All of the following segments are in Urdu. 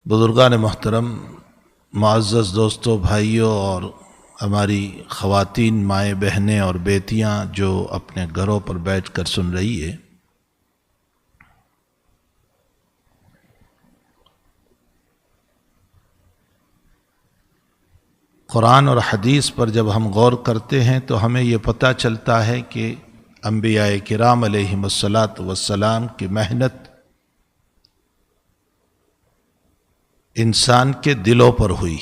بزرگان محترم، معزز دوستوں، بھائیوں اور ہماری خواتین، مائیں، بہنیں اور بیٹیاں جو اپنے گھروں پر بیٹھ کر سن رہی ہے، قرآن اور حدیث پر جب ہم غور کرتے ہیں تو ہمیں یہ پتہ چلتا ہے کہ انبیاء کرام علیہم الصلاۃ والسلام کی محنت انسان کے دلوں پر ہوئی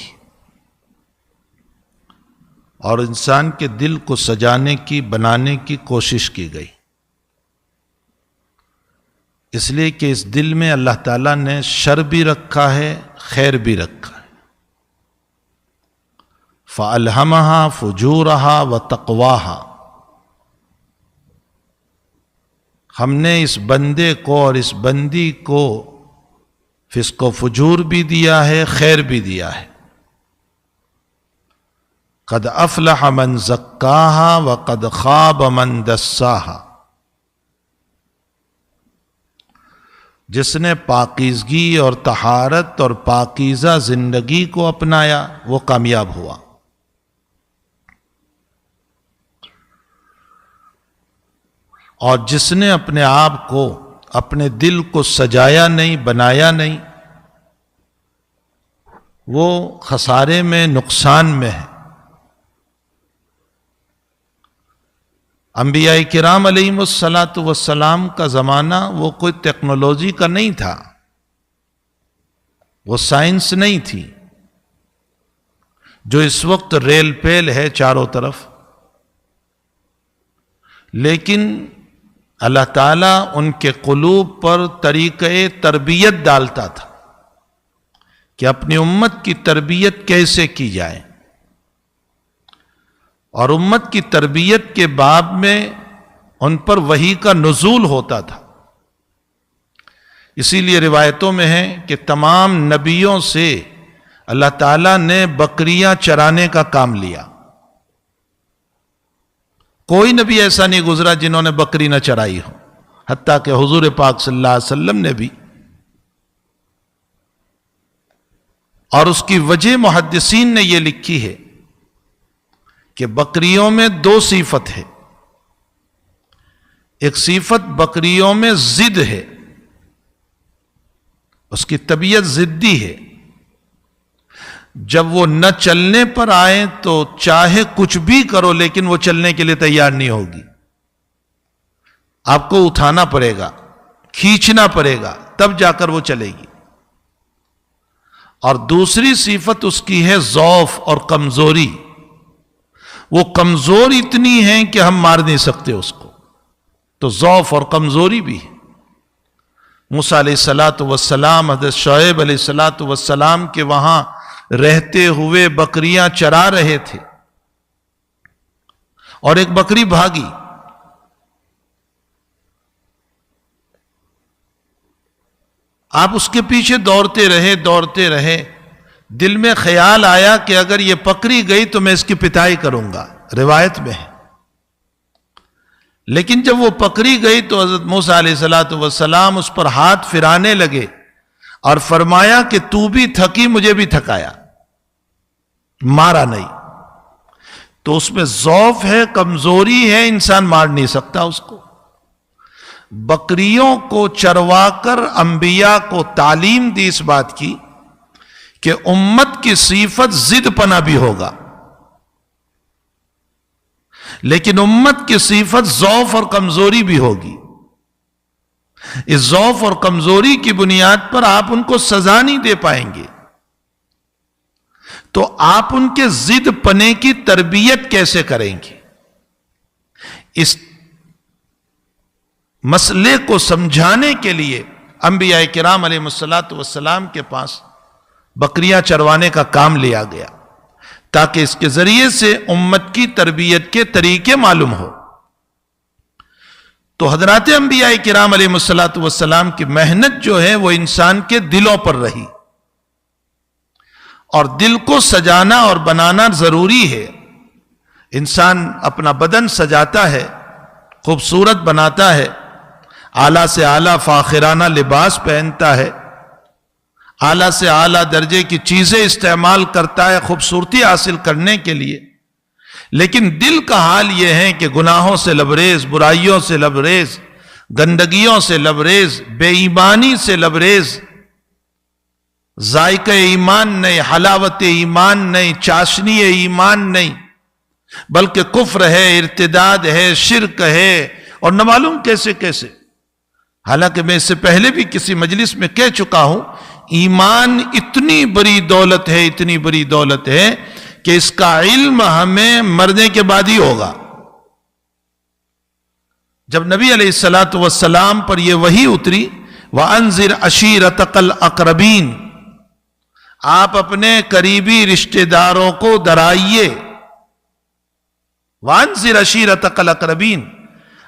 اور انسان کے دل کو سجانے کی، بنانے کی کوشش کی گئی، اس لیے کہ اس دل میں اللہ تعالیٰ نے شر بھی رکھا ہے، خیر بھی رکھا ہے۔ فَأَلْهَمَهَا فُجُورَهَا وَتَقْوَاهَا، ہم نے اس بندے کو اور اس بندی کو فسق و فجور بھی دیا ہے، خیر بھی دیا ہے۔ قد افلح من زکاہا وقد خاب من دساہا، جس نے پاکیزگی اور طہارت اور پاکیزہ زندگی کو اپنایا وہ کامیاب ہوا، اور جس نے اپنے آپ کو، اپنے دل کو سجایا نہیں، بنایا نہیں، وہ خسارے میں، نقصان میں ہے۔ انبیاء کرام علیہم الصلاۃ والسلام کا زمانہ وہ کوئی ٹیکنالوجی کا نہیں تھا، وہ سائنس نہیں تھی جو اس وقت ریل پیل ہے چاروں طرف، لیکن اللہ تعالیٰ ان کے قلوب پر طریقہ تربیت ڈالتا تھا کہ اپنی امت کی تربیت کیسے کی جائے، اور امت کی تربیت کے باب میں ان پر وحی کا نزول ہوتا تھا۔ اسی لیے روایتوں میں ہے کہ تمام نبیوں سے اللہ تعالیٰ نے بکریاں چرانے کا کام لیا، کوئی نبی ایسا نہیں گزرا جنہوں نے بکری نہ چرائی ہو، حتیٰ کہ حضور پاک صلی اللہ علیہ وسلم نے بھی۔ اور اس کی وجہ محدثین نے یہ لکھی ہے کہ بکریوں میں دو صفت ہے۔ ایک صفت بکریوں میں ضد ہے، اس کی طبیعت ضدی ہے، جب وہ نہ چلنے پر آئے تو چاہے کچھ بھی کرو لیکن وہ چلنے کے لیے تیار نہیں ہوگی، آپ کو اٹھانا پڑے گا، کھینچنا پڑے گا، تب جا کر وہ چلے گی۔ اور دوسری صفت اس کی ہے ضعف اور کمزوری، وہ کمزور اتنی ہے کہ ہم مار نہیں سکتے اس کو، تو ضعف اور کمزوری بھی ہے۔ موسیٰ علیہ السلام حضرت شعیب علیہ السلام کے وہاں رہتے ہوئے بکریاں چرا رہے تھے، اور ایک بکری بھاگی، آپ اس کے پیچھے دوڑتے رہے، دل میں خیال آیا کہ اگر یہ پکڑی گئی تو میں اس کی پٹائی کروں گا، روایت میں ہے۔ لیکن جب وہ پکڑی گئی تو حضرت موسیٰ علیہ السلام اس پر ہاتھ پھرانے لگے اور فرمایا کہ تو بھی تھکی، مجھے بھی تھکایا، مارا نہیں۔ تو اس میں ضعف ہے، کمزوری ہے، انسان مار نہیں سکتا اس کو۔ بکریوں کو چروا کر انبیاء کو تعلیم دی اس بات کی کہ امت کی صفت ضد پنا بھی ہوگا، لیکن امت کی صفت ضعف اور کمزوری بھی ہوگی۔ اس ضعف اور کمزوری کی بنیاد پر آپ ان کو سزا نہیں دے پائیں گے، تو آپ ان کے ضد پنے کی تربیت کیسے کریں گے؟ اس مسئلے کو سمجھانے کے لیے انبیاء کرام علیہ الصلاۃ والسلام کے پاس بکریاں چروانے کا کام لیا گیا، تاکہ اس کے ذریعے سے امت کی تربیت کے طریقے معلوم ہو۔ تو حضرات انبیاء کرام علیہ الصلاۃ والسلام کی محنت جو ہے وہ انسان کے دلوں پر رہی، اور دل کو سجانا اور بنانا ضروری ہے۔ انسان اپنا بدن سجاتا ہے، خوبصورت بناتا ہے، اعلیٰ سے اعلیٰ فاخرانہ لباس پہنتا ہے، اعلیٰ سے اعلیٰ درجے کی چیزیں استعمال کرتا ہے خوبصورتی حاصل کرنے کے لیے، لیکن دل کا حال یہ ہے کہ گناہوں سے لبریز، برائیوں سے لبریز، گندگیوں سے لبریز، بے ایمانی سے لبریز، ذائقہ ایمان نہیں، حلاوت ایمان نہیں، چاشنی ایمان نہیں، بلکہ کفر ہے، ارتداد ہے، شرک ہے، اور نہ معلوم کیسے کیسے۔ حالانکہ میں اس سے پہلے بھی کسی مجلس میں کہہ چکا ہوں، ایمان اتنی بڑی دولت ہے، اتنی بڑی دولت ہے کہ اس کا علم ہمیں مرنے کے بعد ہی ہوگا۔ جب نبی علیہ السلام پر یہ وحی اتری، وَأَنذِرْ عَشِيرَتَكَ الْأَقْرَبِينَ، آپ اپنے قریبی رشتہ داروں کو ڈرائیے۔ وَأَنذِرْ عَشِيرَتَكَ الْأَقْرَبِينَ،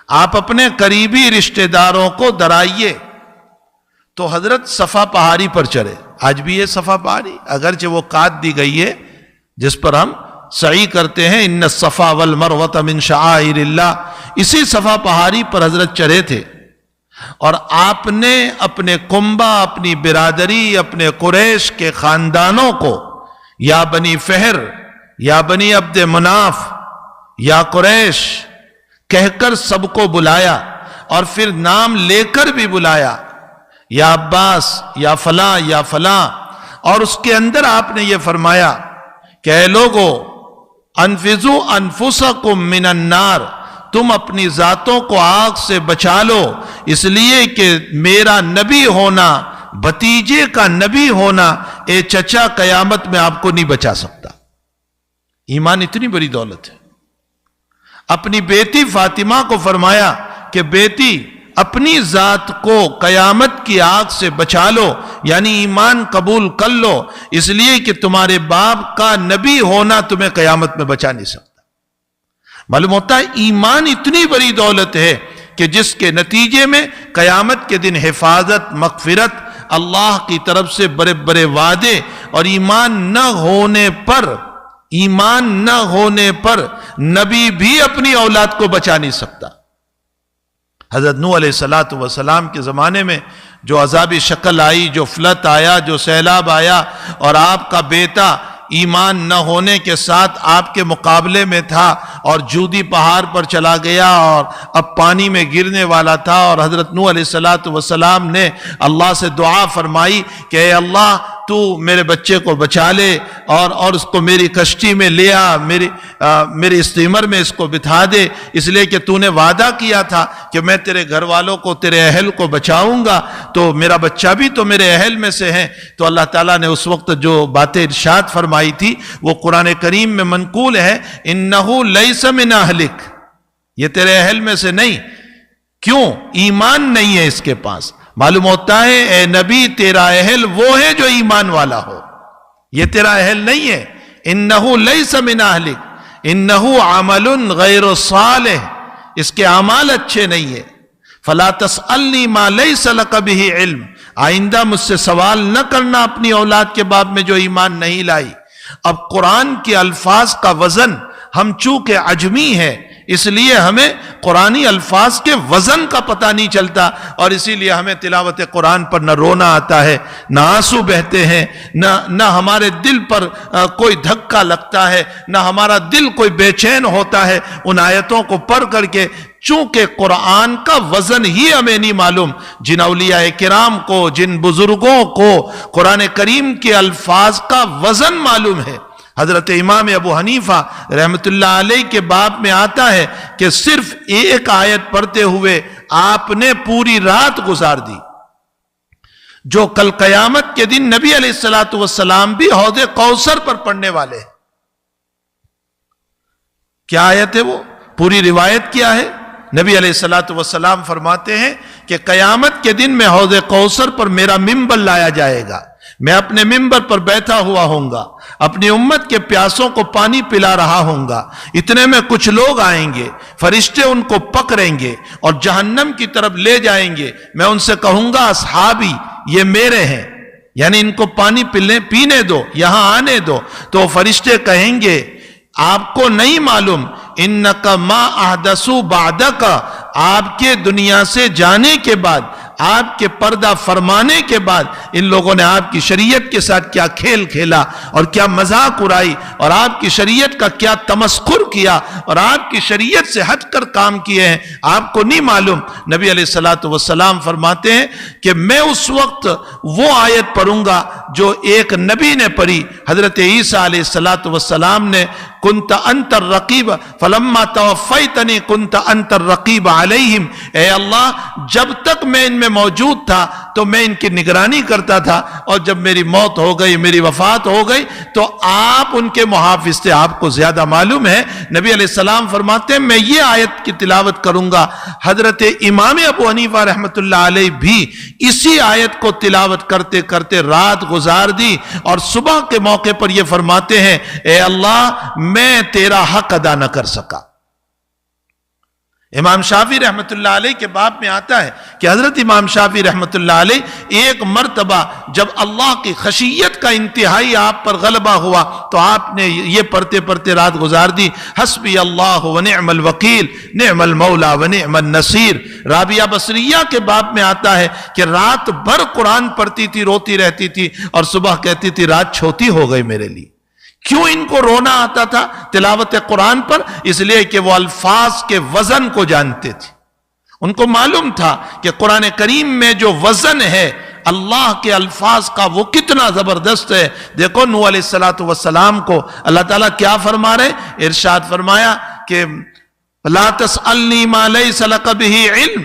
آپ اپنے قریبی رشتہ داروں کو ڈرائیے۔ تو حضرت صفا پہاڑی پر چڑھے۔ آج بھی یہ صفا پہاڑی، اگرچہ وہ کاٹ دی گئی ہے، جس پر ہم سعی کرتے ہیں، ان الصفا والمروۃ من شعائر اللہ، اسی صفا پہاڑی پر حضرت چڑھے تھے، اور آپ نے اپنے کنبہ، اپنی برادری، اپنے قریش کے خاندانوں کو یا بنی فہر، یا بنی عبد مناف، یا قریش کہہ کر سب کو بلایا، اور پھر نام لے کر بھی بلایا، یا عباس، یا فلاں، یا فلاں، اور اس کے اندر آپ نے یہ فرمایا کہ اے لوگو، انفذوا انفسکم من النار، تم اپنی ذاتوں کو آگ سے بچا لو، اس لیے کہ میرا نبی ہونا، بھتیجے کا نبی ہونا، اے چچا قیامت میں آپ کو نہیں بچا سکتا۔ ایمان اتنی بڑی دولت ہے۔ اپنی بیٹی فاطمہ کو فرمایا کہ بیٹی، اپنی ذات کو قیامت کی آگ سے بچا لو، یعنی ایمان قبول کر لو، اس لیے کہ تمہارے باپ کا نبی ہونا تمہیں قیامت میں بچا نہیں سکتا۔ معلوم ہوتا ہے ایمان اتنی بڑی دولت ہے کہ جس کے نتیجے میں قیامت کے دن حفاظت، مغفرت، اللہ کی طرف سے بڑے بڑے وعدے، اور ایمان نہ ہونے پر نبی بھی اپنی اولاد کو بچا نہیں سکتا۔ حضرت نوح علیہ السلام کے زمانے میں جو عذابی شکل آئی، جو فلت آیا، جو سیلاب آیا، اور آپ کا بیٹا ایمان نہ ہونے کے ساتھ آپ کے مقابلے میں تھا، اور جودی پہاڑ پر چلا گیا اور اب پانی میں گرنے والا تھا، اور حضرت نوح علیہ السلام نے اللہ سے دعا فرمائی کہ اے اللہ، تو میرے بچے کو بچا لے، اور اس کو میری کشتی میں لے آ، میری اسٹیمر میں اس کو بٹھا دے، اس لیے کہ تو نے وعدہ کیا تھا کہ میں تیرے گھر والوں کو، تیرے اہل کو بچاؤں گا، تو میرا بچہ بھی تو میرے اہل میں سے ہے۔ تو اللہ تعالیٰ نے اس وقت جو باتیں ارشاد فرمائی تھی وہ قرآن کریم میں منقول ہے، انہو لیس من اہلک، یہ تیرے اہل میں سے نہیں۔ کیوں؟ ایمان نہیں ہے اس کے پاس۔ معلوم ہوتا ہے اے نبی، تیرا اہل وہ ہے جو ایمان والا ہو، یہ تیرا اہل نہیں ہے۔ انہو لیس من اہلک انہو عمل غیر صالح، اس کے اعمال اچھے نہیں ہیں۔ فلا تسألنی ما لیس لک بہ علم، آئندہ مجھ سے سوال نہ کرنا اپنی اولاد کے باب میں جو ایمان نہیں لائی۔ اب قرآن کے الفاظ کا وزن، ہم چونکہ عجمی ہے اس لیے ہمیں قرآنی الفاظ کے وزن کا پتہ نہیں چلتا، اور اسی لیے ہمیں تلاوت قرآن پر نہ رونا آتا ہے، نہ آنسو بہتے ہیں، نہ ہمارے دل پر کوئی دھکا لگتا ہے، نہ ہمارا دل کوئی بے چین ہوتا ہے ان آیتوں کو پڑھ کر کے، چونکہ قرآن کا وزن ہی ہمیں نہیں معلوم۔ جن اولیاء کرام کو، جن بزرگوں کو قرآن کریم کے الفاظ کا وزن معلوم ہے۔ حضرت امام ابو حنیفہ رحمت اللہ علیہ کے باب میں آتا ہے کہ صرف ایک آیت پڑھتے ہوئے آپ نے پوری رات گزار دی، جو کل قیامت کے دن نبی علیہ السلام بھی حوض کوثر پر پڑھنے والے ہیں۔ کیا آیت ہے وہ؟ پوری روایت کیا ہے؟ نبی علیہ السلام فرماتے ہیں کہ قیامت کے دن میں حوض کوثر پر میرا ممبر لایا جائے گا، میں اپنے ممبر پر بیٹھا ہوا ہوں گا، اپنی امت کے پیاسوں کو پانی پلا رہا ہوں گا، اتنے میں کچھ لوگ آئیں گے، فرشتے ان کو پکڑیں گے اور جہنم کی طرف لے جائیں گے۔ میں ان سے کہوں گا اصحابی، یہ میرے ہیں، یعنی ان کو پانی پینے دو، یہاں آنے دو۔ تو فرشتے کہیں گے آپ کو نہیں معلوم، انک ما احدثوا بعدک، آپ کے دنیا سے جانے کے بعد آپ کے پردہ فرمانے کے بعد ان لوگوں نے آپ کی شریعت کے ساتھ کیا کھیل کھیلا اور کیا مذاق اڑائی اور آپ کی شریعت کا کیا تمسخر کیا اور آپ کی شریعت سے ہٹ کر کام کیے ہیں، آپ کو نہیں معلوم؟ نبی علیہ الصلوۃ والسلام فرماتے ہیں کہ میں اس وقت وہ آیت پڑھوں گا جو ایک نبی نے پڑھی، حضرت عیسیٰ علیہ الصلوۃ والسلام نے، کنت انت الرقیب فلما توفیتنی کنت انت الرقیب علیہم، اے اللہ جب تک میں ان میں موجود تھا تو میں ان کی نگرانی کرتا تھا، اور جب میری موت ہو گئی، میری وفات ہو گئی تو آپ ان کے محافظ تھے، آپ کو زیادہ معلوم ہے۔ نبی علیہ السلام فرماتے ہیں میں یہ آیت کی تلاوت کروں گا۔ حضرت امام ابو حنیفہ رحمۃ اللہ علیہ بھی اسی آیت کو تلاوت کرتے کرتے رات گزار دی، اور صبح کے موقع پر یہ فرماتے ہیں اے اللہ میں تیرا حق ادا نہ کر سکا۔ امام شافعی رحمت اللہ علیہ کے باب میں آتا ہے کہ حضرت امام شافعی رحمت اللہ علیہ ایک مرتبہ جب اللہ کی خشیت کا انتہائی آپ پر غلبہ ہوا تو آپ نے یہ پڑھتے پڑھتے رات گزار دی، حسبی اللہ ونعم الوکیل نعم المولا ونعم النصیر۔ رابعہ بصریہ کے باب میں آتا ہے کہ رات بھر قرآن پڑھتی تھی، روتی رہتی تھی، اور صبح کہتی تھی رات چھوٹی ہو گئی میرے لیے۔ کیوں ان کو رونا آتا تھا تلاوت قرآن پر؟ اس لیے کہ وہ الفاظ کے وزن کو جانتے تھے، ان کو معلوم تھا کہ قرآن کریم میں جو وزن ہے اللہ کے الفاظ کا وہ کتنا زبردست ہے۔ دیکھو نوح علیہ السلام کو اللہ تعالیٰ کیا فرما رہے؟ ارشاد فرمایا کہ لا تسألنی ما لیس لک بہ علم،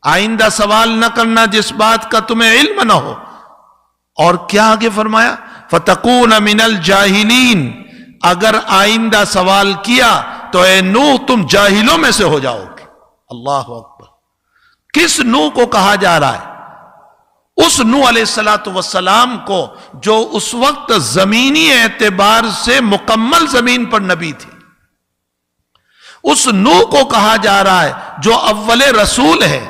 آئندہ سوال نہ کرنا جس بات کا تمہیں علم نہ ہو۔ اور کیا آگے فرمایا؟ فَتَكُونَ مِنَ الْجَاهِلِينَ، اگر آئندہ سوال کیا تو اے نوح تم جاہلوں میں سے ہو جاؤ گے۔ اللہ اکبر! کس نوح کو کہا جا رہا ہے؟ اس نوح علیہ السلام کو جو اس وقت زمینی اعتبار سے مکمل زمین پر نبی تھے۔ اس نوح کو کہا جا رہا ہے جو اول رسول ہے،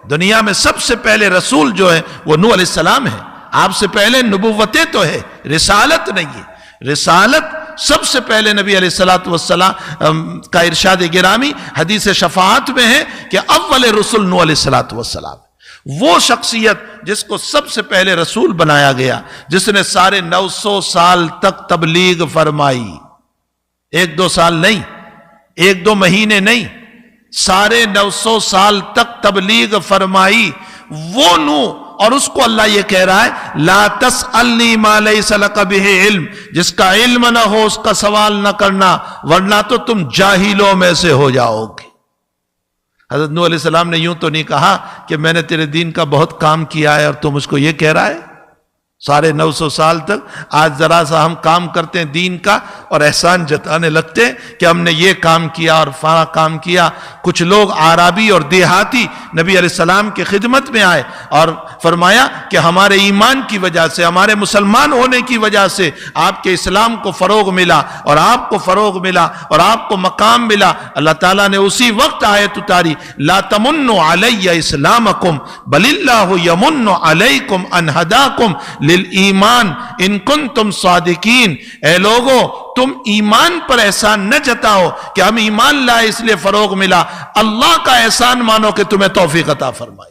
دنیا میں سب سے پہلے رسول جو ہے وہ نوح علیہ السلام ہے۔ آپ سے پہلے نبوتیں تو ہے، رسالت نہیں ہے۔ رسالت سب سے پہلے نبی علیہ السلام کا ارشاد گرامی حدیث شفاعت میں ہے کہ اول رسول نوح علیہ السلام، وہ شخصیت جس کو سب سے پہلے رسول بنایا گیا، جس نے سارے 900 سال تک تبلیغ فرمائی، 1-2 سال نہیں، 1-2 مہینے نہیں، سارے 900 سال تک تبلیغ فرمائی وہ نوح۔ اور اس کو اللہ یہ کہہ رہا ہے لا تسألنی ما لیس لک بہ علم، جس کا علم نہ ہو اس کا سوال نہ کرنا ورنہ تو تم جاہلوں میں سے ہو جاؤ گے۔ حضرت نوح علیہ السلام نے یوں تو نہیں کہا کہ میں نے تیرے دین کا بہت کام کیا ہے اور تم اس کو یہ کہہ رہا ہے؟ سارے 900 سال تک آج ذرا سا ہم کام کرتے ہیں دین کا اور احسان جتانے لگتے ہیں کہ ہم نے یہ کام کیا اور فلاں کام کیا۔ کچھ لوگ عربی اور دیہاتی نبی علیہ السلام کی خدمت میں آئے اور فرمایا کہ ہمارے ایمان کی وجہ سے، ہمارے مسلمان ہونے کی وجہ سے آپ کے اسلام کو فروغ ملا اور آپ کو فروغ ملا اور آپ کو مقام ملا۔ اللہ تعالیٰ نے اسی وقت آیت اتاری لا تمنوا علی اسلامکم بل اللہ یمن علیکم ان ہداکم للایمان ان کنتم صادقین۔ اے لوگو تم ایمان پر احسان نہ جتاؤ کہ ہم ایمان لائے اس لیے فروغ ملا، اللہ کا احسان مانو کہ تمہیں توفیق عطا فرمائی۔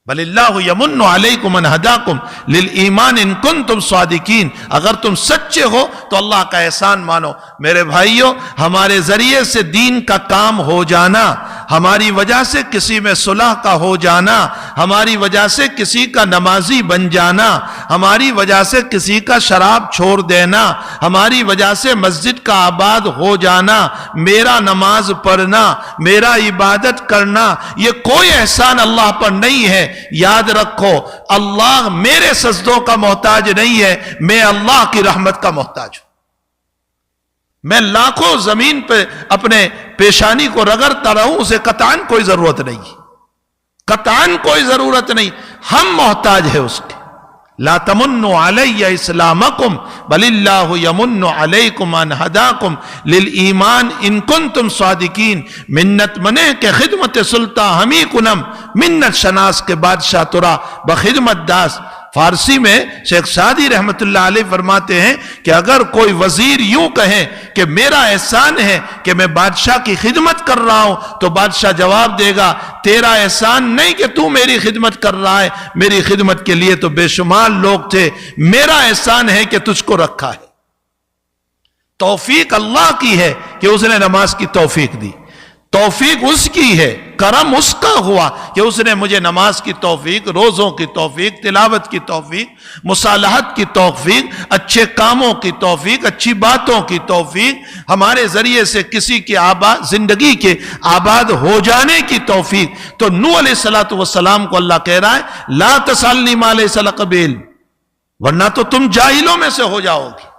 بل اللہ یمن علیکم ان ہداکم للایمان ان کنتم صادقین، اگر تم سچے ہو تو اللہ کا احسان مانو۔ میرے بھائیوں، ہمارے ذریعے سے دین کا کام ہو جانا، ہماری وجہ سے کسی میں صلح کا ہو جانا، ہماری وجہ سے کسی کا نمازی بن جانا، ہماری وجہ سے کسی کا شراب چھوڑ دینا، ہماری وجہ سے مسجد کا آباد ہو جانا، میرا نماز پڑھنا، میرا عبادت کرنا، یہ کوئی احسان اللہ پر نہیں ہے۔ یاد رکھو اللہ میرے سجدوں کا محتاج نہیں ہے، میں اللہ کی رحمت کا محتاج ہوں۔ میں لاکھوں زمین پہ اپنے پیشانی کو رگڑتا رہوں، اسے قطعاً کوئی ضرورت نہیں، قطعاً کوئی ضرورت نہیں، ہم محتاج ہے اس کے۔ لا تمنوا علی اسلامکم بل اللہ یمن علیکم ان ہداکم للایمان ان کنتم صادقین۔ منت منے کہ خدمت سلطان ہمی کنم، منت شناس کے بادشاہ ترا بخدمت داس۔ فارسی میں شیخ سعدی رحمت اللہ علیہ فرماتے ہیں کہ اگر کوئی وزیر یوں کہے کہ میرا احسان ہے کہ میں بادشاہ کی خدمت کر رہا ہوں، تو بادشاہ جواب دے گا تیرا احسان نہیں کہ تو میری خدمت کر رہا ہے، میری خدمت کے لیے تو بے شمار لوگ تھے، میرا احسان ہے کہ تجھ کو رکھا ہے۔ توفیق اللہ کی ہے کہ اس نے نماز کی توفیق دی، توفیق اس کی ہے، کرم اس کا ہوا کہ اس نے مجھے نماز کی توفیق، روزوں کی توفیق، تلاوت کی توفیق، مصالحت کی توفیق، اچھے کاموں کی توفیق، اچھی باتوں کی توفیق، ہمارے ذریعے سے کسی کی زندگی کے آباد ہو جانے کی توفیق۔ تو نوح علیہ السلام کو اللہ کہہ رہا ہے لا تسألنی ما لیس لک بعلم، ورنہ تو تم جاہلوں میں سے ہو جاؤ گے۔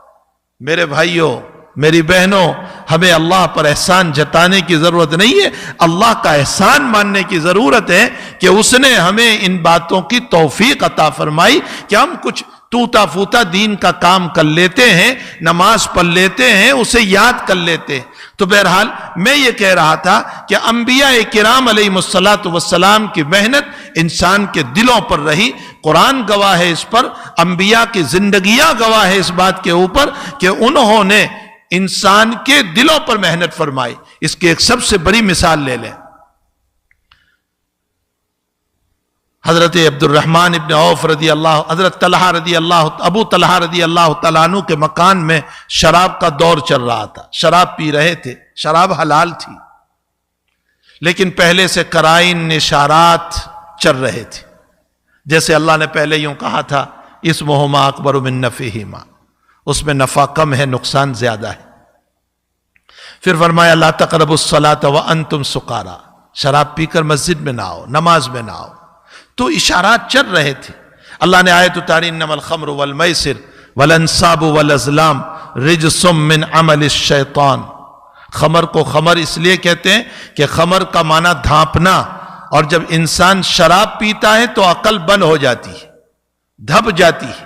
میرے بھائیوں، میری بہنوں، ہمیں اللہ پر احسان جتانے کی ضرورت نہیں ہے، اللہ کا احسان ماننے کی ضرورت ہے کہ اس نے ہمیں ان باتوں کی توفیق عطا فرمائی کہ ہم کچھ ٹوٹا پھوٹا دین کا کام کر لیتے ہیں، نماز پڑھ لیتے ہیں، اسے یاد کر لیتے ہیں۔ تو بہرحال میں یہ کہہ رہا تھا کہ انبیاء کرام علیہ السلام کی محنت انسان کے دلوں پر رہی، قرآن گواہ ہے اس پر، انبیاء کی زندگیاں گواہ ہے اس بات کے اوپر کہ انہوں نے انسان کے دلوں پر محنت فرمائی۔ اس کی ایک سب سے بڑی مثال لے لیں، حضرت عبد الرحمن ابن عوف رضی اللہ، حضرت طلحہ رضی اللہ، ابو طلحہ رضی اللہ تعالیٰ عنہ کے مکان میں شراب کا دور چل رہا تھا، شراب پی رہے تھے، شراب حلال تھی، لیکن پہلے سے قرائن اشارات چل رہے تھے، جیسے اللہ نے پہلے یوں کہا تھا اسمہما اکبر من نفعہما، اس میں نفع کم ہے، نقصان زیادہ ہے۔ پھر فرمایا لا تقربوا الصلاۃ وانتم سکارا، شراب پی کر مسجد میں نہ آؤ، نماز میں نہ آؤ۔ تو اشارات چل رہے تھے۔ اللہ نے آیت اتاری انما الخمر والمیسر والانصاب والازلام رجس من عمل الشیطان۔ خمر کو خمر اس لیے کہتے ہیں کہ خمر کا معنی دھانپنا، اور جب انسان شراب پیتا ہے تو عقل بند ہو جاتی ہے، دھپ جاتی ہے،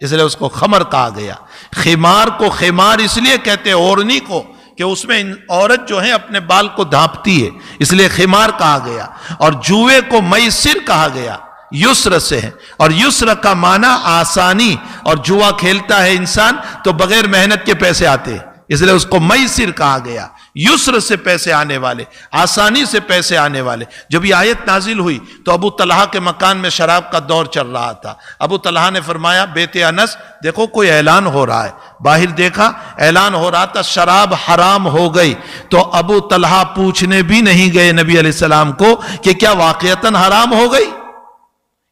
اس لیے اس کو خمر کہا گیا۔ خمار کو خمار اس لیے کہتے ہیں اورنی کو کہ اس میں عورت جو ہے اپنے بال کو دھانپتی ہے، اس لیے خمار کہا گیا۔ اور جوئے کو میسر کہا گیا، یسر سے ہے، اور یسر کا معنی آسانی، اور جوا کھیلتا ہے انسان تو بغیر محنت کے پیسے آتے ہیں، اس لیے اس کو میسر کہا گیا، یسر سے پیسے آنے والے، آسانی سے پیسے آنے والے۔ جب یہ آیت نازل ہوئی تو ابو طلحہ کے مکان میں شراب کا دور چل رہا تھا۔ ابو طلحہ نے فرمایا بیٹے انس دیکھو کوئی اعلان ہو رہا ہے، باہر دیکھا اعلان ہو رہا تھا شراب حرام ہو گئی۔ تو ابو طلحہ پوچھنے بھی نہیں گئے نبی علیہ السلام کو کہ کیا واقعتاً حرام ہو گئی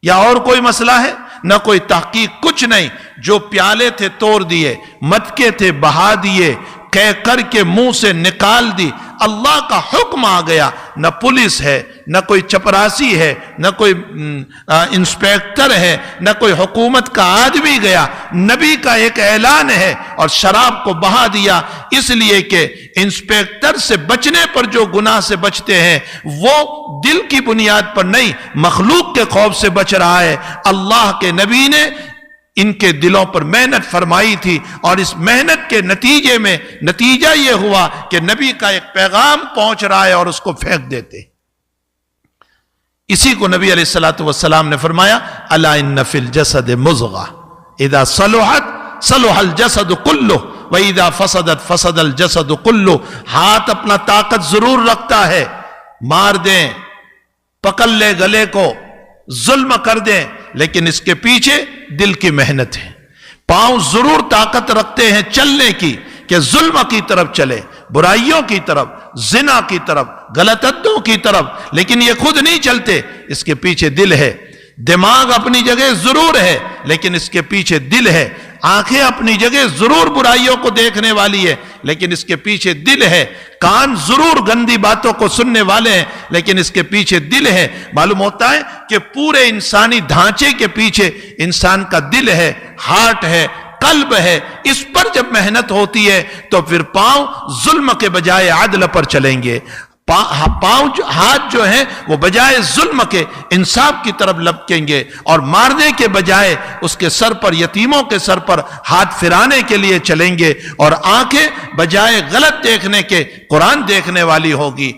یا اور کوئی مسئلہ ہے، نہ کوئی تحقیق، کچھ نہیں۔ جو پیالے تھے توڑ دیے، مٹکے تھے بہا دیے، کہہ کر کے منہ سے نکال دی۔ اللہ کا حکم آ گیا، نہ پولیس ہے، نہ کوئی چپراسی ہے، نہ کوئی انسپیکٹر ہے، نہ کوئی حکومت کا آدمی گیا، نبی کا ایک اعلان ہے اور شراب کو بہا دیا۔ اس لیے کہ انسپیکٹر سے بچنے پر جو گناہ سے بچتے ہیں وہ دل کی بنیاد پر نہیں، مخلوق کے خوف سے بچ رہا ہے۔ اللہ کے نبی نے ان کے دلوں پر محنت فرمائی تھی، اور اس محنت کے نتیجے میں نتیجہ یہ ہوا کہ نبی کا ایک پیغام پہنچ رہا ہے اور اس کو پھینک دیتے۔ اسی کو نبی علیہ السلام نے فرمایا الا ان فی الجسد مضغہ اذا صلحت صلح الجسد کلہ واذا فسدت فسد الجسد کلہ۔ ہاتھ اپنا طاقت ضرور رکھتا ہے، مار دیں، پکڑ لے گلے کو، ظلم کر دیں، لیکن اس کے پیچھے دل کی محنت ہے۔ پاؤں ضرور طاقت رکھتے ہیں چلنے کی کہ ظلم کی طرف چلے، برائیوں کی طرف، زنا کی طرف، غلط عادتوں کی طرف، لیکن یہ خود نہیں چلتے، اس کے پیچھے دل ہے۔ دماغ اپنی جگہ ضرور ہے لیکن اس کے پیچھے دل ہے۔ آنکھیں اپنی جگہ ضرور برائیوں کو دیکھنے والی ہے لیکن اس کے پیچھے دل ہے۔ کان ضرور گندی باتوں کو سننے والے ہیں لیکن اس کے پیچھے دل ہے۔ معلوم ہوتا ہے کہ پورے انسانی ڈھانچے کے پیچھے انسان کا دل ہے، ہارٹ ہے، قلب ہے۔ اس پر جب محنت ہوتی ہے تو پھر پاؤں ظلم کے بجائے عدل پر چلیں گے، ہاتھ جو ہیں وہ بجائے ظلم کے انصاف کی طرف لپکیں گے اور مارنے کے بجائے اس کے سر پر، یتیموں کے سر پر ہاتھ پھرانے کے لیے چلیں گے، اور آنکھیں بجائے غلط دیکھنے کے قرآن دیکھنے والی ہوگی،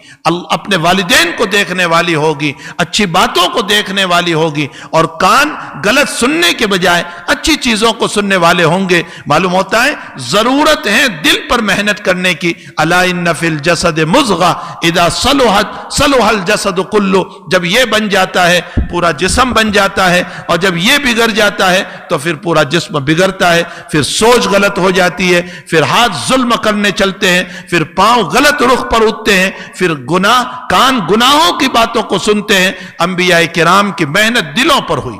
اپنے والدین کو دیکھنے والی ہوگی، اچھی باتوں کو دیکھنے والی ہوگی، اور کان غلط سننے کے بجائے اچھی چیزوں کو سننے والے ہوں گے۔ معلوم ہوتا ہے ضرورت ہے دل پر محنت کرنے کی۔ الا ان فی الجسد مضغہ اذا صلحت صلح الجسد کلہ، جب یہ بن جاتا ہے پورا جسم بن جاتا ہے، اور جب یہ بگڑ جاتا ہے تو پھر پورا جسم بگڑتا ہے، پھر سوچ غلط ہو جاتی ہے، پھر ہاتھ ظلم کرنے چلتے ہیں، پھر پاؤں غلط رخ پر اٹھتے ہیں، پھر کان گناہوں کی باتوں کو سنتے ہیں۔ انبیاء کرام کی محنت دلوں پر ہوئی۔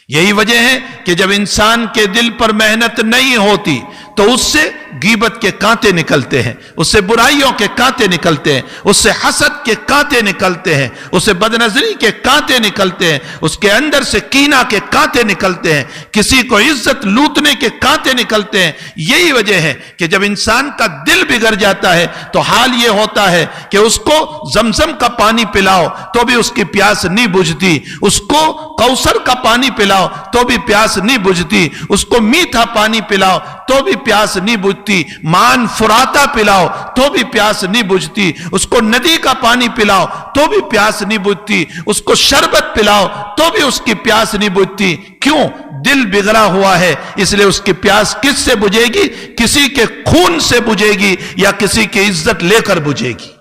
یہی وجہ ہے کہ جب انسان کے دل پر محنت نہیں ہوتی تو اس سے غیبت کے کانٹے نکلتے ہیں، اس سے برائیوں کے کانٹے نکلتے ہیں، اس سے حسد کے کانٹے نکلتے ہیں، اس سے بدنظری کے کانٹے نکلتے ہیں، اس کے اندر سے کینہ کے کانٹے نکلتے ہیں، کسی کو عزت لوٹنے کے کانٹے نکلتے ہیں۔ یہی وجہ ہے کہ جب انسان کا دل بگڑ جاتا ہے تو حال یہ ہوتا ہے کہ اس کو زمزم کا پانی پلاؤ تو بھی اس کی پیاس نہیں بجھتی، اس کو کوثر کا پانی پلاؤ تو بھی پیاس نہیں بجھتی، اس کو میٹھا پانی پلاؤ تو بھی پیاس نہیں بجھتی، مان فراتا پلاؤ تو بھی پیاس نہیں بجھتی، اس کو ندی کا پانی پلاؤ تو بھی پیاس نہیں بجھتی، اس کو شربت پلاؤ تو بھی اس کی پیاس نہیں بجھتی۔ کیوں؟ دل بگڑا ہوا ہے، اس لیے اس کی پیاس کس سے بجھے گی؟ کسی کے خون سے بجھے گی یا کسی کی عزت لے کر بجھے گی۔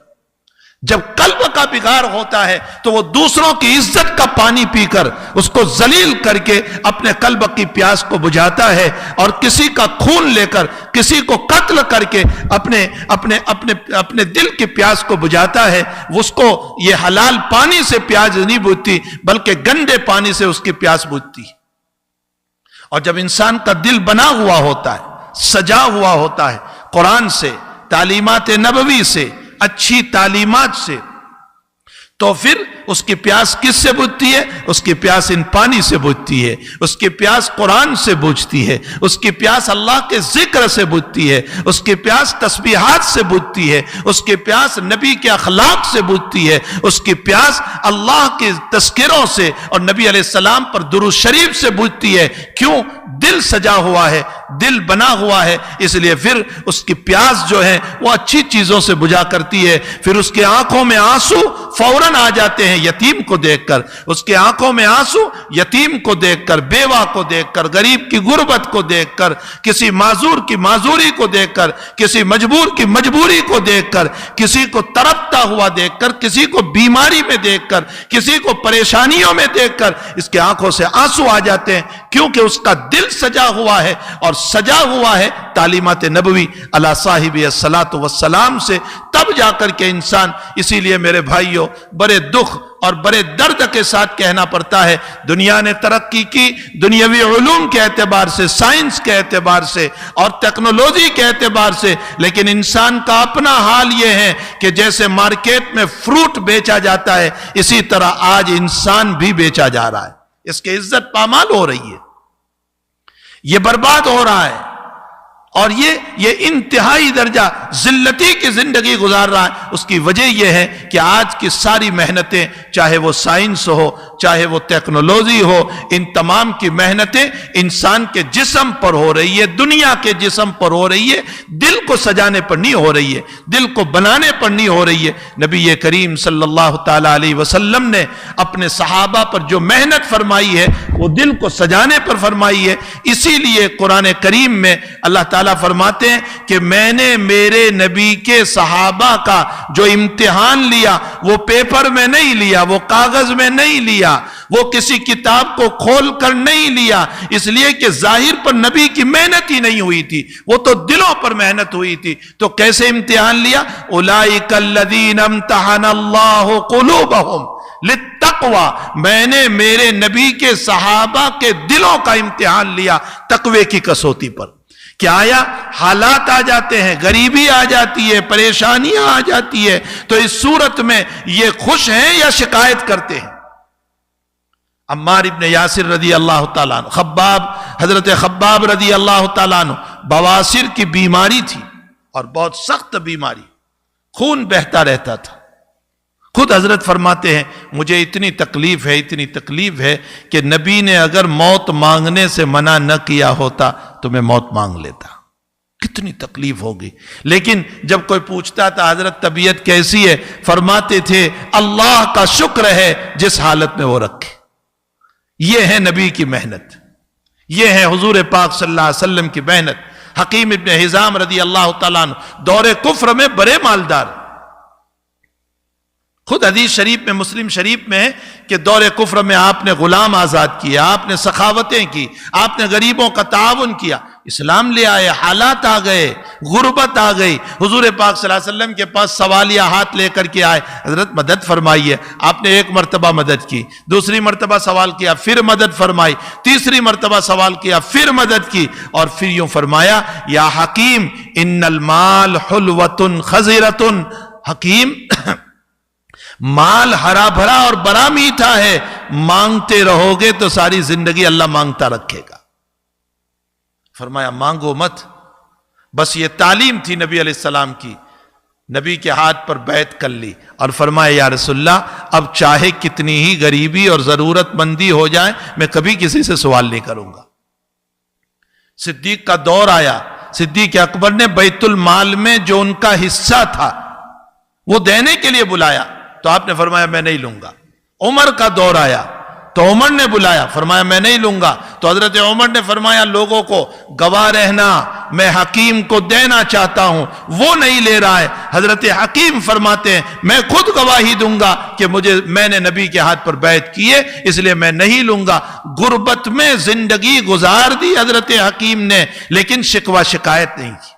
جب قلب کا بگاڑ ہوتا ہے تو وہ دوسروں کی عزت کا پانی پی کر اس کو ذلیل کر کے اپنے قلب کی پیاس کو بجھاتا ہے، اور کسی کا خون لے کر، کسی کو قتل کر کے اپنے دل کی پیاس کو بجھاتا ہے۔ اس کو یہ حلال پانی سے پیاس نہیں بجھتی بلکہ گندے پانی سے اس کی پیاس بجھتی۔ اور جب انسان کا دل بنا ہوا ہوتا ہے، سجا ہوا ہوتا ہے قرآن سے، تعلیمات نبوی سے، اچھی تعلیمات سے، تو پھر اس کی پیاس کس سے بجھتی ہے؟ اس کی پیاس ان پانی سے بجھتی ہے، اس کی پیاس قرآن سے بجھتی ہے، اس کی پیاس اللہ کے ذکر سے بجھتی ہے، اس کی پیاس تسبیحات سے بجھتی ہے، اس کی پیاس نبی کے اخلاق سے بجھتی ہے، اس کی پیاس اللہ کے تذکروں سے اور نبی علیہ السلام پر درود شریف سے بجھتی ہے۔ کیوں؟ دل سجا ہوا ہے، دل بنا ہوا ہے، اس لیے پھر اس کی پیاس جو ہے وہ اچھی چیزوں سے بجھا کرتی ہے۔ پھر اس کے آنکھوں میں آنسو فوراً آ جاتے ہیں یتیم کو دیکھ کر، اس کے آنکھوں میں آنسو یتیم کو دیکھ کر، بیوہ کو دیکھ کر، غریب کی غربت کو دیکھ کر، کسی معذور کی معذوری کو دیکھ کر، کسی مجبور کی مجبوری کو دیکھ کر، کسی کو تڑپتا ہوا دیکھ کر، کسی کو بیماری میں دیکھ کر، کسی کو پریشانیوں میں دیکھ کر اس کے آنکھوں سے آنسو آ جاتے ہیں، کیونکہ اس کا دل سجا ہوا ہے، اور سجا ہوا ہے تعلیمات نبوی علی صاحب الصلاۃ والسلام سے، تب جا کر کے انسان۔ اسی لیے میرے بھائیوں، بڑے دکھ اور بڑے درد کے ساتھ کہنا پڑتا ہے، دنیا نے ترقی کی دنیاوی علوم کے اعتبار سے، سائنس کے اعتبار سے اور ٹیکنالوجی کے اعتبار سے، لیکن انسان کا اپنا حال یہ ہے کہ جیسے مارکیٹ میں فروٹ بیچا جاتا ہے، اسی طرح آج انسان بھی بیچا جا رہا ہے، اس کی عزت پامال ہو رہی ہے، یہ برباد ہو رہا ہے، اور یہ انتہائی درجہ ذلتی کی زندگی گزار رہا ہے۔ اس کی وجہ یہ ہے کہ آج کی ساری محنتیں، چاہے وہ سائنس ہو، چاہے وہ ٹیکنالوجی ہو، ان تمام کی محنتیں انسان کے جسم پر ہو رہی ہے، دنیا کے جسم پر ہو رہی ہے، دل کو سجانے پر نہیں ہو رہی ہے، دل کو بنانے پر نہیں ہو رہی ہے۔ نبی کریم صلی اللہ تعالی علیہ وسلم نے اپنے صحابہ پر جو محنت فرمائی ہے وہ دل کو سجانے پر فرمائی ہے۔ اسی لیے قرآن کریم میں اللہ تعالیٰ فرماتے ہیں کہ میں نے میرے نبی کے صحابہ کا جو امتحان لیا وہ پیپر میں نہیں لیا، وہ کاغذ میں نہیں لیا، وہ کسی کتاب کو کھول کر نہیں لیا، اس لیے کہ ظاہر پر نبی کی محنت ہی نہیں ہوئی تھی، وہ تو دلوں پر محنت ہوئی تھی۔ تو کیسے امتحان لیا؟ اولئک الذین امتحن اللہ قلوبہم للتقوی، میں نے میرے نبی کے صحابہ کے دلوں کا امتحان لیا تقوی کی کسوٹی پر۔ کیا آیا؟ حالات آ جاتے ہیں، غریبی آ جاتی ہے، پریشانیاں آ جاتی ہے، تو اس صورت میں یہ خوش ہیں یا شکایت کرتے ہیں؟ عمار ابن یاسر رضی اللہ تعالیٰ عنہ، حضرت خباب رضی اللہ تعالیٰ عنہ، بواسیر کی بیماری تھی اور بہت سخت بیماری، خون بہتا رہتا تھا. خود حضرت فرماتے ہیں مجھے اتنی تکلیف ہے کہ نبی نے اگر موت مانگنے سے منع نہ کیا ہوتا تو میں موت مانگ لیتا. کتنی تکلیف ہوگی. لیکن جب کوئی پوچھتا تھا حضرت طبیعت کیسی ہے، فرماتے تھے اللہ کا شکر ہے جس حالت میں وہ رکھے. یہ ہے نبی کی محنت، یہ ہے حضور پاک صلی اللہ علیہ وسلم کی محنت. حکیم ابن حزام رضی اللہ تعالیٰ عنہ دور کفر میں بڑے مالدار. خود حدیث شریف میں، مسلم شریف میں ہے کہ دور کفر میں آپ نے غلام آزاد کیا، آپ نے سخاوتیں کی، آپ نے غریبوں کا تعاون کیا. اسلام لے آئے، حالات آ گئے، غربت آ گئی. حضور پاک صلی اللہ علیہ وسلم کے پاس سوالیہ ہاتھ لے کر کے آئے، حضرت مدد فرمائیے. آپ نے ایک مرتبہ مدد کی، دوسری مرتبہ سوال کیا، پھر مدد فرمائی، تیسری مرتبہ سوال کیا، پھر مدد کی، اور پھر یوں فرمایا یا حکیم ان المال حلوۃ خضرۃ. حکیم مال ہرا بھرا اور بڑا میٹھا ہے، مانگتے رہو گے تو ساری زندگی اللہ مانگتا رکھے گا. فرمایا مانگو مت. بس یہ تعلیم تھی نبی علیہ السلام کی. نبی کے ہاتھ پر بیعت کر لی اور فرمایا یا رسول اللہ اب چاہے کتنی ہی غریبی اور ضرورت مندی ہو جائے میں کبھی کسی سے سوال نہیں کروں گا. صدیق کا دور آیا، صدیق اکبر نے بیت المال میں جو ان کا حصہ تھا وہ دینے کے لیے بلایا تو آپ نے فرمایا میں نہیں لوں گا. عمر کا دور آیا تو عمر نے بلایا، فرمایا میں نہیں لوں گا. تو حضرت عمر نے فرمایا لوگوں کو گواہ رہنا، میں حکیم کو دینا چاہتا ہوں، وہ نہیں لے رہا ہے. حضرت حکیم فرماتے ہیں میں خود گواہی دوں گا کہ میں نے نبی کے ہاتھ پر بیعت کی ہے، اس لیے میں نہیں لوں گا. غربت میں زندگی گزار دی حضرت حکیم نے، لیکن شکوہ شکایت نہیں کی.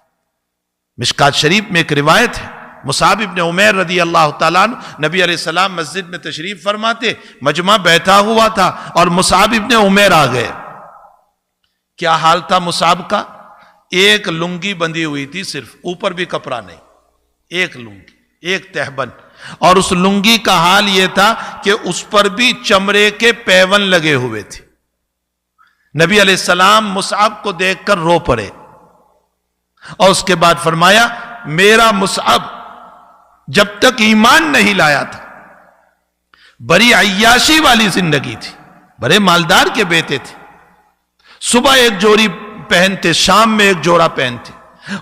مشکات شریف میں ایک روایت ہے، مصعب ابن عمیر رضی اللہ تعالیٰ عنہ نبی علیہ السلام مسجد میں تشریف فرماتے، مجمع بیٹھا ہوا تھا اور مصعب ابن عمیر آ گئے. کیا حال تھا مصعب کا؟ ایک لنگی بندھی ہوئی تھی، صرف اوپر بھی کپڑا نہیں، ایک لنگی، ایک تہبند. اور اس لنگی کا حال یہ تھا کہ اس پر بھی چمڑے کے پیون لگے ہوئے تھے. نبی علیہ السلام مصعب کو دیکھ کر رو پڑے اور اس کے بعد فرمایا میرا مصعب جب تک ایمان نہیں لایا تھا بڑی عیاشی والی زندگی تھی، بڑے مالدار کے بیٹے تھے. صبح ایک جوڑی پہنتے، شام میں ایک جوڑا پہنتے،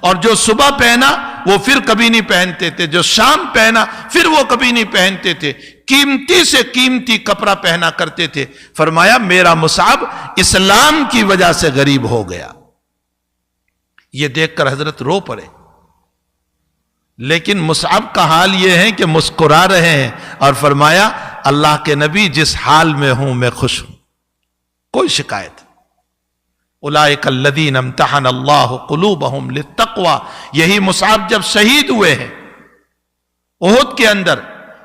اور جو صبح پہنا وہ پھر کبھی نہیں پہنتے تھے، جو شام پہنا پھر وہ کبھی نہیں پہنتے تھے. قیمتی سے قیمتی کپڑا پہنا کرتے تھے. فرمایا میرا مصعب اسلام کی وجہ سے غریب ہو گیا. یہ دیکھ کر حضرت رو پڑے. لیکن مصعب کا حال یہ ہے کہ مسکرا رہے ہیں اور فرمایا اللہ کے نبی جس حال میں ہوں میں خوش ہوں، کوئی شکایت. اولئک الذین امتحن اللہ قلوبہم للتقوی. یہی مصعب جب شہید ہوئے ہیں احد کے اندر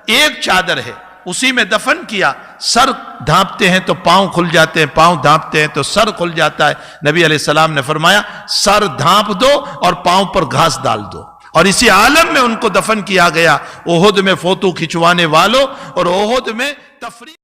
ایک چادر ہے اسی میں دفن کیا. سر ڈھانپتے ہیں تو پاؤں کھل جاتے ہیں، پاؤں ڈھانپتے ہیں تو سر کھل جاتا ہے. نبی علیہ السلام نے فرمایا سر ڈھانپ دو اور پاؤں پر گھاس ڈال دو. اور اسی عالم میں ان کو دفن کیا گیا. احد میں فوٹو کھنچوانے والوں اور احد میں تفریح